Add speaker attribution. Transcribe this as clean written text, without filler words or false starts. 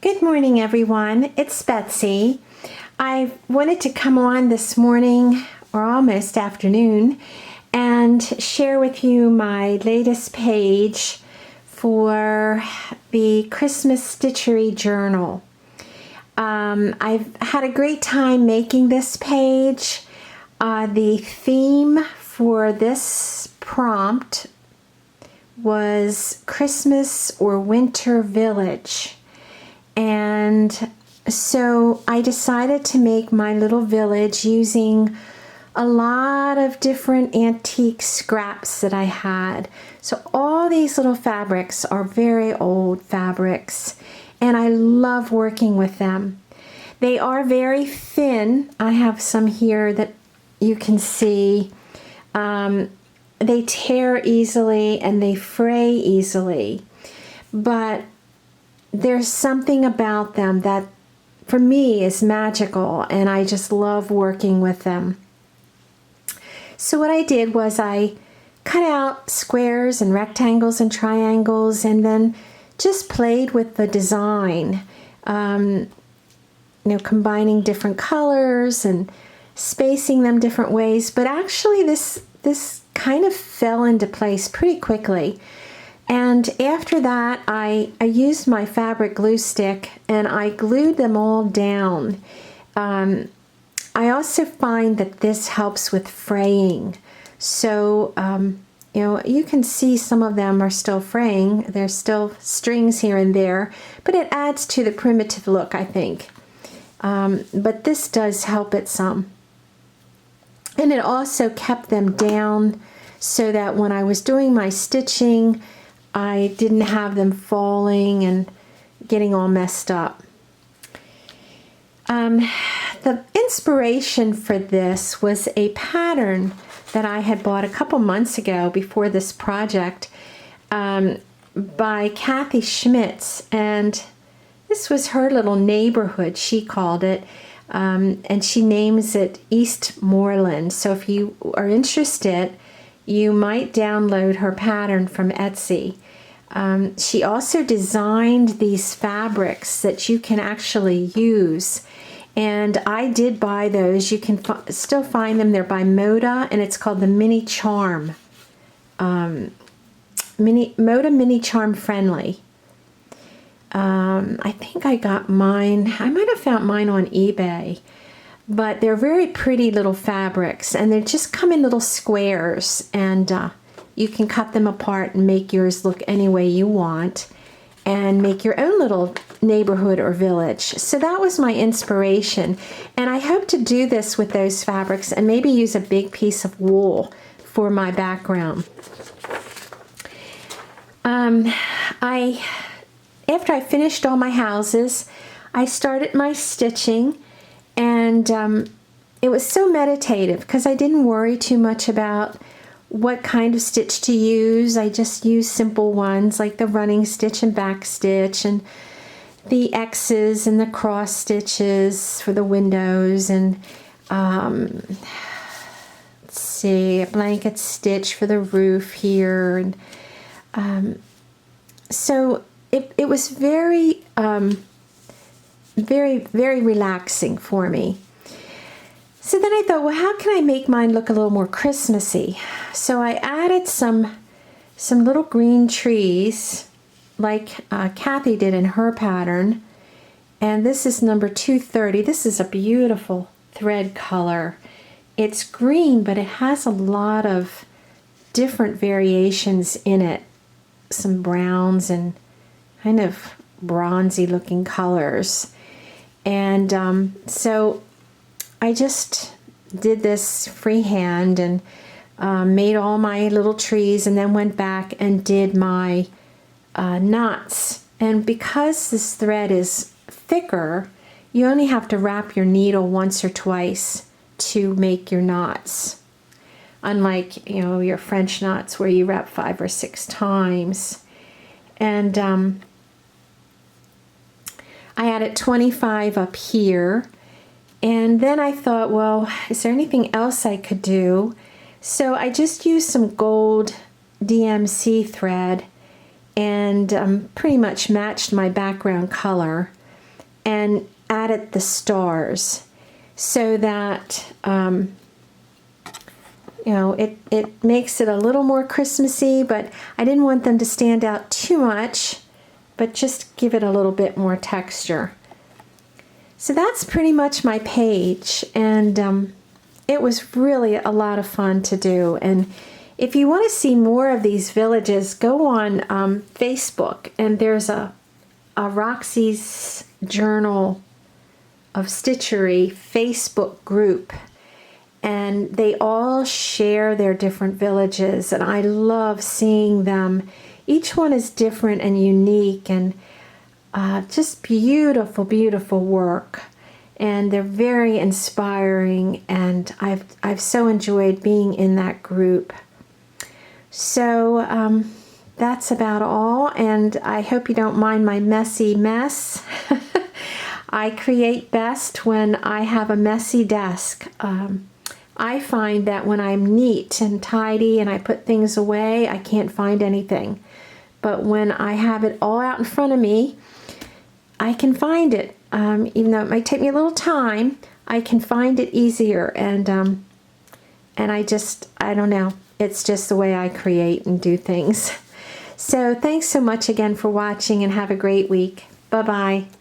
Speaker 1: Good morning, everyone. It's Betsy. I wanted to come on this morning, or almost afternoon, and share with you my latest page for the Christmas Stitchery Journal. I've had a great time making this page. The theme for this prompt was Christmas or Winter Village. And so I decided to make my little village using a lot of different antique scraps that I had. So all these little fabrics are very old fabrics, and I love working with them. They are very thin. I have some here that you can see. They tear easily and they fray easily, but there's something about them that for me is magical, and I just love working with them. So what I did was I cut out squares and rectangles and triangles, and then just played with the design, combining different colors and spacing them different ways. But actually this kind of fell into place pretty quickly. And after that, I used my fabric glue stick and I glued them all down. I also find that this helps with fraying. So, you can see some of them are still fraying. There's still strings here and there, but it adds to the primitive look, I think. But this does help it some. And it also kept them down so that when I was doing my stitching, I didn't have them falling and getting all messed up. The inspiration for this was a pattern that I had bought a couple months ago before this project by Kathy Schmitz, and this was her little neighborhood, she called it, and she names it Eastmoreland. So if you are interested, you might download her pattern from Etsy. She also designed these fabrics that you can actually use, and I did buy those. You can still find them. They're by Moda, and it's called the Mini Charm. Moda Mini Charm Friendly. I think I got mine. I might have found mine on eBay. But they're very pretty little fabrics, and they just come in little squares, and you can cut them apart and make yours look any way you want and make your own little neighborhood or village. So that was my inspiration, and I hope to do this with those fabrics and maybe use a big piece of wool for my background. After I finished all my houses, I started my stitching. And it was so meditative because I didn't worry too much about what kind of stitch to use. I just used simple ones like the running stitch and back stitch, and the X's and the cross stitches for the windows, and let's see, a blanket stitch for the roof here. And so it was very very relaxing for me. So then I thought, well, how can I make mine look a little more Christmassy? So I added some little green trees like Kathy did in her pattern. And this is number 230. This is a beautiful thread color. It's green, but it has a lot of different variations in it. Some browns and kind of bronzy looking colors. And so I just did this freehand and made all my little trees, and then went back and did my knots. And because this thread is thicker, you only have to wrap your needle once or twice to make your knots. Unlike, your French knots where you wrap 5 or 6 times. And I added 25 up here, and then I thought, well, is there anything else I could do? So I just used some gold DMC thread and pretty much matched my background color. and added the stars so that it makes it a little more Christmassy, but I didn't want them to stand out too much, but just give it a little bit more texture. So that's pretty much my page, and it was really a lot of fun to do. And if you want to see more of these villages, go on Facebook, and there's a Roxy's Journal of Stitchery Facebook group, and they all share their different villages, and I love seeing them. Each one is different and unique, and just beautiful, beautiful work, and they're very inspiring, and I've so enjoyed being in that group. So that's about all, and I hope you don't mind my messy mess. I create best when I have a messy desk. I find that when I'm neat and tidy and I put things away, I can't find anything. But when I have it all out in front of me, I can find it. Even though it might take me a little time, I can find it easier. And I don't know. It's just the way I create and do things. So thanks so much again for watching, and have a great week. Bye-bye.